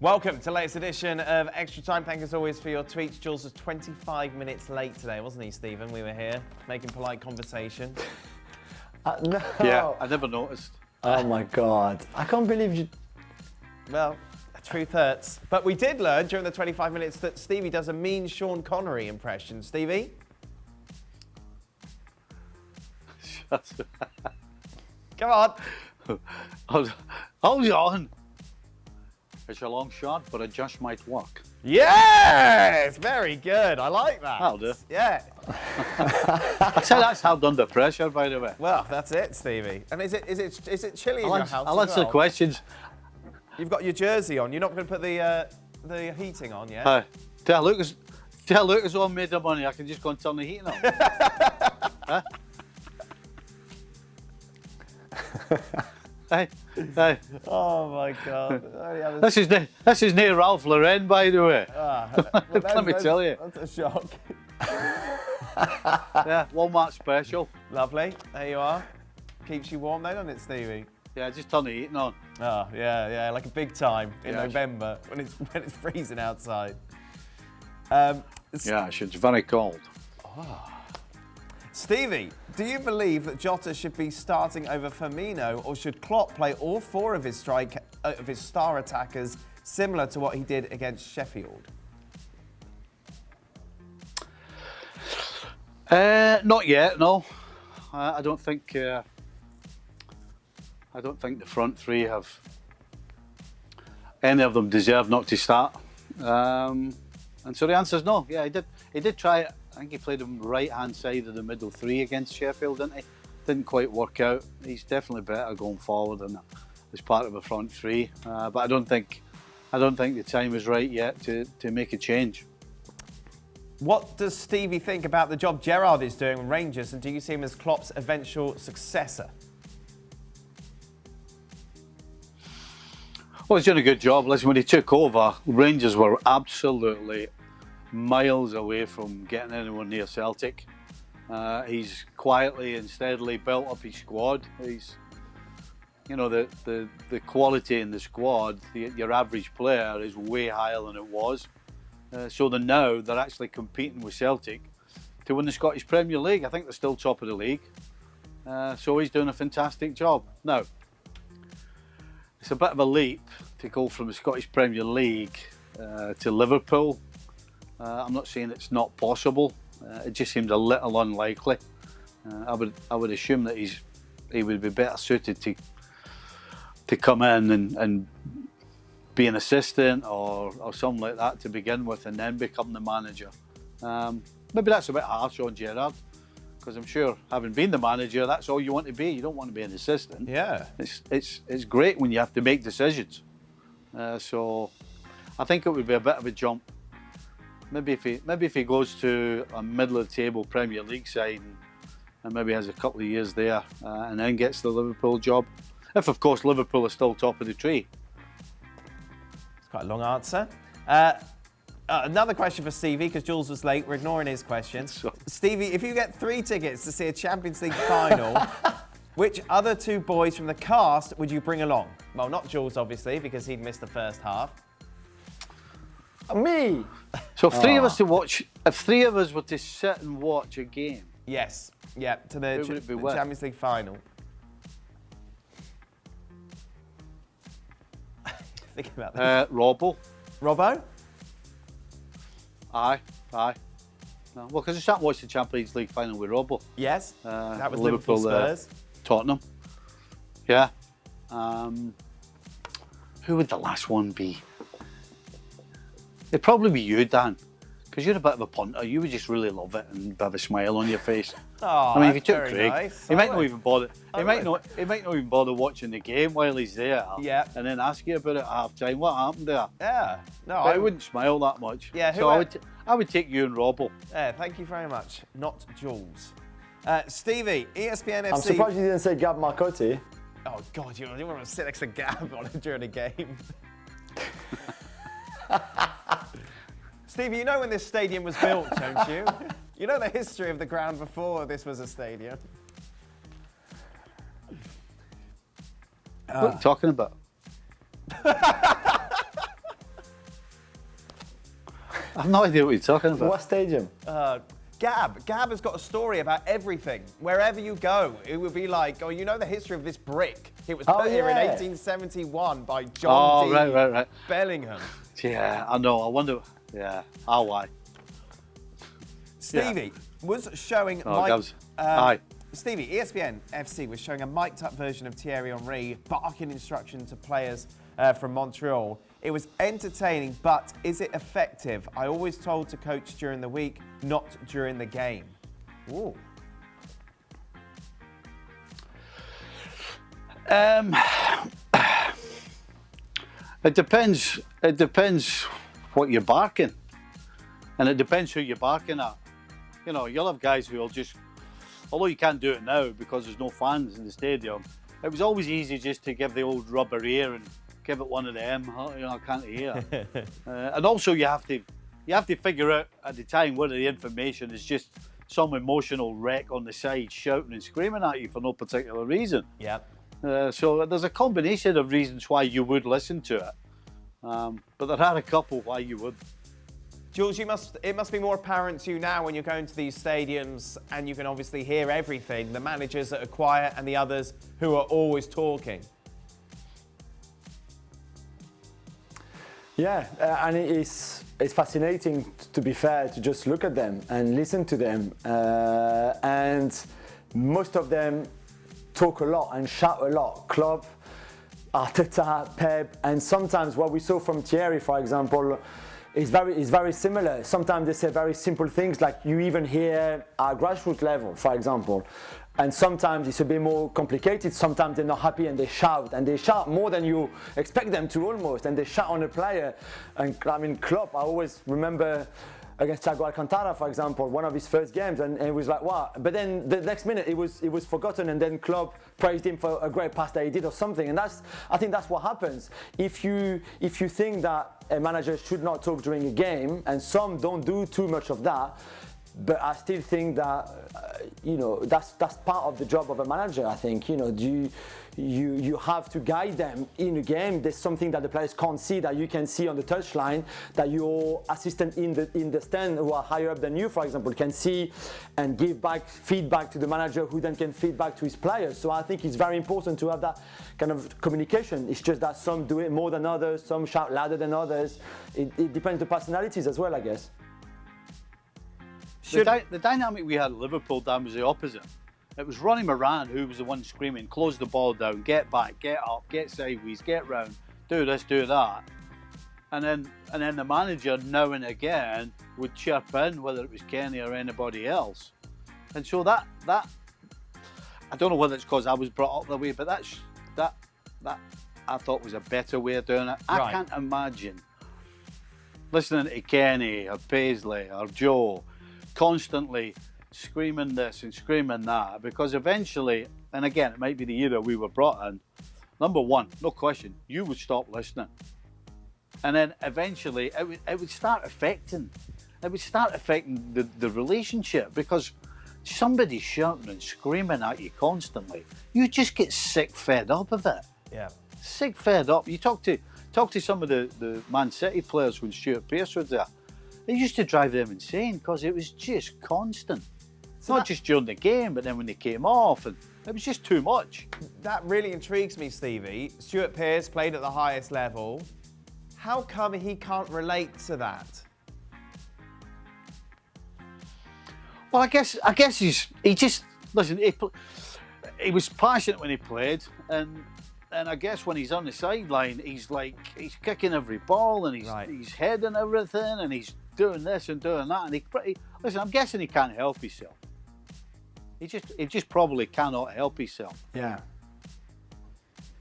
Welcome to the latest edition of Extra Time. Thank you as always for your tweets. Jules was 25 minutes late today, wasn't he, Stephen? We were here making polite conversation. No. Yeah, I never noticed. Oh my God. I can't believe you... Well, the truth hurts. But we did learn during the 25 minutes that Stevie does a mean Sean Connery impression. Stevie? Come on. Hold on. It's a long shot, but it just might work. Yes! Very good. I like that. That'll do. Yeah. I'd say that's held under pressure, by the way. Well, that's it, Stevie. And is it chilly in your house? I'll answer the questions. You've got your jersey on. You're not going to put the heating on yet? Tell Lucas I made the money. I can just go and turn the heating on. Huh? Hey. Oh my God! This is near Ralph Lauren, by the way. Let me tell you. That's a shock. Yeah, Walmart special. Lovely. There you are. Keeps you warm then, doesn't it, Stevie? Yeah, just turn the heating on. Oh yeah, like a big time in Yeah. November when it's freezing outside. Yeah, it's very cold. Stevie, do you believe that Jota should be starting over Firmino, or should Klopp play all four of his star attackers, similar to what he did against Sheffield? Not yet, no. I don't think the front three have any of them deserve not to start. And so the answer is no. Yeah, he did try it. I think he played him right-hand side of the middle three against Sheffield, didn't he? Didn't quite work out. He's definitely better going forward than as part of a front three. But I don't think the time is right yet to make a change. What does Stevie think about the job Gerrard is doing with Rangers, and do you see him as Klopp's eventual successor? Well, he's doing a good job. Listen, when he took over, Rangers were absolutely miles away from getting anyone near Celtic. He's quietly and steadily built up his squad. He's, the quality in the squad, your average player is way higher than it was. So now they're actually competing with Celtic to win the Scottish Premier League. I think they're still top of the league. So he's doing a fantastic job. Now, it's a bit of a leap to go from the Scottish Premier League to Liverpool. I'm not saying it's not possible. It just seems a little unlikely. I would assume that he would be better suited to come in and be an assistant or something like that to begin with, and then become the manager. Maybe that's a bit harsh on Gerrard, because I'm sure, having been the manager, that's all you want to be. You don't want to be an assistant. Yeah. It's great when you have to make decisions. So I think it would be a bit of a jump. Maybe if he goes to a middle of the table Premier League side and maybe has a couple of years there and then gets the Liverpool job. If of course Liverpool are still top of the tree. It's quite a long answer. Another question for Stevie, because Jules was late. We're ignoring his question. Stevie, if you get 3 tickets to see a Champions League final, which other 2 boys from the cast would you bring along? Well, not Jules, obviously, because he'd missed the first half. Me? So if 3 of us were to sit and watch a game. Yes. Yeah, to the Champions League final. Think about this. Robbo. Robbo? Aye. No, well, because I sat watch the Champions League final with Robbo. Yes. That was Liverpool Spurs. Tottenham. Yeah. Who would the last one be? It'd probably be you, Dan, because you're a bit of a punter. You would just really love it and have a smile on your face. Oh, I mean, if you took very Craig, nice. he might not even bother. He might not even bother watching the game while he's there. Yeah. And then ask you about it at half time. What happened there? Yeah. No, I wouldn't smile that much. Yeah. So I would take you and Robbo. Yeah. Thank you very much. Not Jules. Stevie, ESPN FC. I'm surprised you didn't say Gab Marcotti. Oh God, you want to sit next to Gab on it during a game. Stevie, you know when this stadium was built, don't you? You know the history of the ground before this was a stadium. What are you talking about? I've no idea what you're talking about. What stadium? Gab has got a story about everything. Wherever you go, it would be like, oh, you know the history of this brick? It was put here in 1871 by John D. Right. Bellingham. Yeah, I know. I wonder. Yeah, why? Stevie was showing Stevie, ESPN FC was showing a mic'd up version of Thierry Henry barking instruction to players from Montreal. It was entertaining, but is it effective? I always told to coach during the week, not during the game. Ooh. It depends. It depends what you're barking, and it depends who you're barking at. You know, you'll have guys who will just, although you can't do it now because there's no fans in the stadium. It was always easy just to give the old rubber ear and give it one of them. Oh, you know, I can't hear. And also, you have to figure out at the time whether the information is just some emotional wreck on the side shouting and screaming at you for no particular reason. Yeah. So there's a combination of reasons why you would listen to it, but there are a couple why you would. Jules, it must be more apparent to you now when you're going to these stadiums and you can obviously hear everything, the managers that are quiet and the others who are always talking. Yeah, and it's fascinating, to be fair, to just look at them and listen to them. And most of them talk a lot and shout a lot. Klopp, Arteta, Pep, and sometimes what we saw from Thierry, for example, is very similar. Sometimes they say very simple things, like you even hear at grassroots level, for example. And sometimes it's a bit more complicated. Sometimes they're not happy and they shout more than you expect them to almost, and they shout on a player. And I mean, Klopp, I always remember against Thiago Alcantara, for example, one of his first games, and it was like, wow. But then the next minute it was forgotten, and then Klopp praised him for a great pass that he did or something. And I think that's what happens. If you think that a manager should not talk during a game, and some don't do too much of that, but I still think that that's part of the job of a manager. I think you have to guide them in a game. There's something that the players can't see that you can see on the touchline, that your assistant in the stand who are higher up than you, for example, can see and give back feedback to the manager, who then can feed back to his players. So I think it's very important to have that kind of communication. It's just that some do it more than others, some shout louder than others. It depends on the personalities as well, I guess. The dynamic we had at Liverpool, Dan, was the opposite. It was Ronnie Moran who was the one screaming, close the ball down, get back, get up, get sideways, get round, do this, do that. And then the manager now and again would chirp in, whether it was Kenny or anybody else. And so that I don't know whether it's because I was brought up that way, but that I thought was a better way of doing it. Right. I can't imagine listening to Kenny or Paisley or Joe constantly screaming this and screaming that, because eventually, and again, it might be the era we were brought in, number one, no question, you would stop listening. And then eventually it would start affecting the relationship, because somebody shouting and screaming at you constantly, you just get sick fed up of it. Yeah. Sick fed up. You talk to some of the Man City players when Stuart Pearce was there. It used to drive them insane because it was just constant. So not just during the game, but then when they came off, and it was just too much. That really intrigues me, Stevie. Stuart Pearce played at the highest level. How come he can't relate to that? Well, I guess he just listen. He was passionate when he played, and I guess when he's on the sideline, he's kicking every ball, and he's heading everything, and he's doing this and doing that, and listen. I'm guessing he can't help himself. He just probably cannot help himself. Yeah.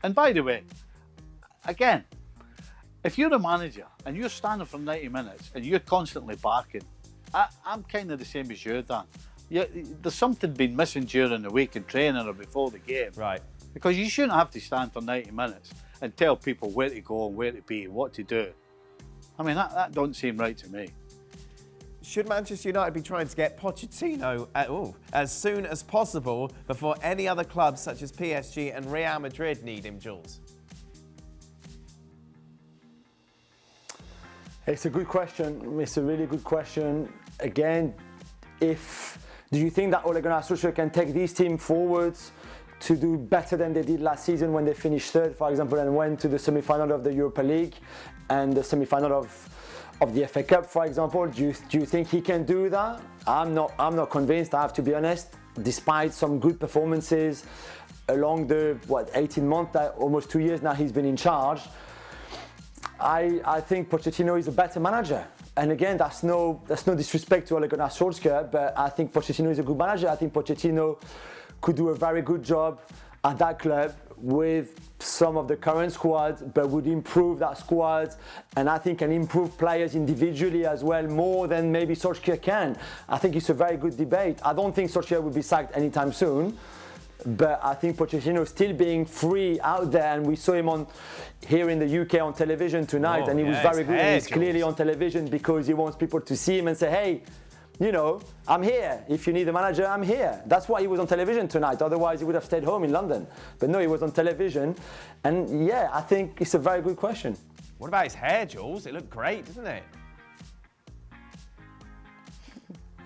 And by the way, again, if you're a manager and you're standing for 90 minutes and you're constantly barking, I'm kind of the same as you, Dan. There's something been missing during the week in training or before the game. Right. Because you shouldn't have to stand for 90 minutes and tell people where to go and where to be and what to do. I mean, that don't seem right to me. Should Manchester United be trying to get Pochettino as soon as possible before any other clubs such as PSG and Real Madrid need him, Jules? It's a good question. It's a really good question. Again, do you think that Ole Gunnar Solskjaer can take this team forwards to do better than they did last season when they finished third, for example, and went to the semi-final of the Europa League and the semi-final of the FA Cup, for example? Do you think he can do that? I'm not convinced, I have to be honest. Despite some good performances along the 18 months, almost 2 years now he's been in charge, I think Pochettino is a better manager. And again, that's no disrespect to Ole Gunnar Solskjaer, but I think Pochettino is a good manager. I think Pochettino could do a very good job at that club with some of the current squad, but would improve that squad, and I think can improve players individually as well more than maybe Solskjaer can. I think it's a very good debate. I don't think Solskjaer will be sacked anytime soon, but I think Pochettino still being free out there, and we saw him here in the UK on television tonight, and he was very good. And he's clearly on television because he wants people to see him and say, hey, you know, I'm here. If you need a manager, I'm here. That's why he was on television tonight. Otherwise, he would have stayed home in London. But no, he was on television. And yeah, I think it's a very good question. What about his hair, Jules? It looked great, didn't it?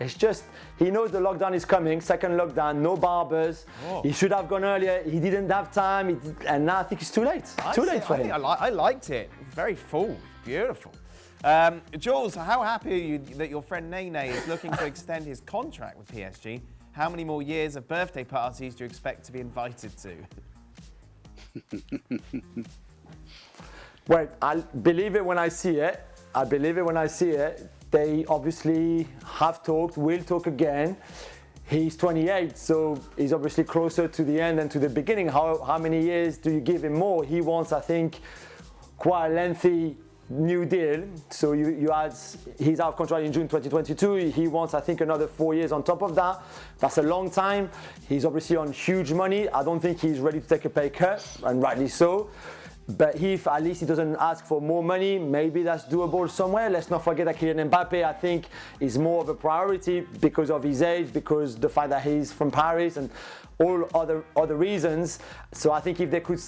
It's just, he knows the lockdown is coming, second lockdown, no barbers. Oh. He should have gone earlier. He didn't have time. And now I think it's too late. Too late for him. I liked it. Very full. Beautiful. Jules, how happy are you that your friend Nene is looking to extend his contract with PSG? How many more years of birthday parties do you expect to be invited to? Well, I believe it when I see it. They obviously have talked, will talk again. He's 28, so he's obviously closer to the end than to the beginning. How many years do you give him more? He wants, I think, quite a lengthy new deal. So he's out of contract in June 2022. He wants, I think, another 4 years on top of that. That's a long time. He's obviously on huge money. I don't think he's ready to take a pay cut, and rightly so. But if at least he doesn't ask for more money, maybe that's doable somewhere. Let's not forget that Kylian Mbappe, I think, is more of a priority because of his age, because the fact that he's from Paris and all other reasons. So I think if they could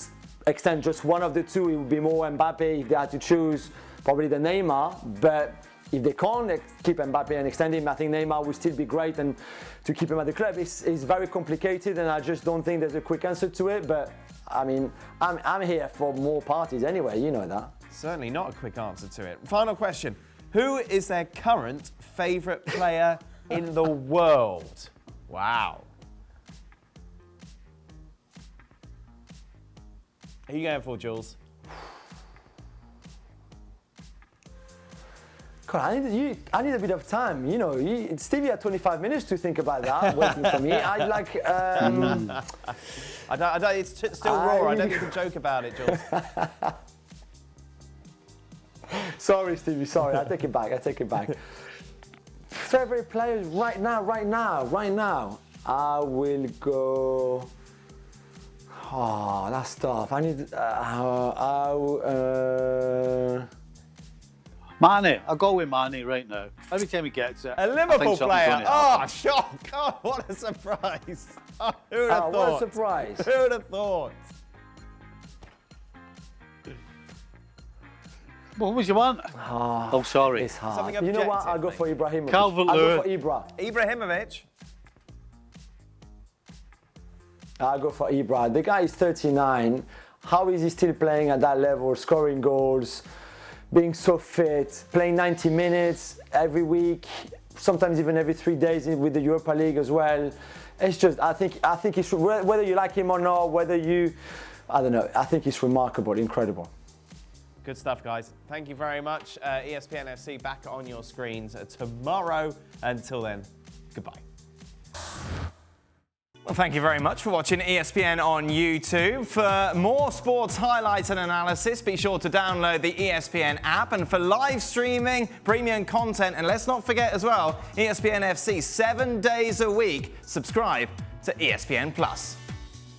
extend just one of the two, it would be more Mbappe. If they had to choose, probably the Neymar. But if they can't keep Mbappe and extend him, I think Neymar will still be great, and to keep him at the club is very complicated, and I just don't think there's a quick answer to it. But I mean, I'm here for more parties anyway, you know that. Certainly not a quick answer to it. Final question. Who is their current favourite player in the world? Wow. Who are you going for, Jules? God, I need a bit of time. You know, Stevie had 25 minutes to think about that, waiting for me. I'd like. It's still raw. I don't think we can joke about it, Jules. Sorry, Stevie. Sorry. I take it back. Favorite players right now. I will go. Oh, that's tough. I need. Mane. I'll go with Mane right now. Every time he gets it. A Liverpool player. Oh, shock. Oh, what a surprise. Oh, who would have thought? What a surprise. Who would have thought? What was you want? Oh, sorry. It's hard. You know what? I'll go for Ibrahimovic. Calvert-Lewin. Ibrahimovic. I'll go for Ibra. The guy is 39. How is he still playing at that level, scoring goals, being so fit, playing 90 minutes every week, sometimes even every 3 days with the Europa League as well? It's just, I think it's, whether you like him or not, I don't know, I think it's remarkable, incredible. Good stuff, guys. Thank you very much. ESPN FC back on your screens tomorrow. Until then, goodbye. Well, thank you very much for watching ESPN on YouTube. For more sports highlights and analysis, be sure to download the ESPN app. And for live streaming, premium content, and let's not forget as well, ESPN FC 7 days a week. Subscribe to ESPN Plus.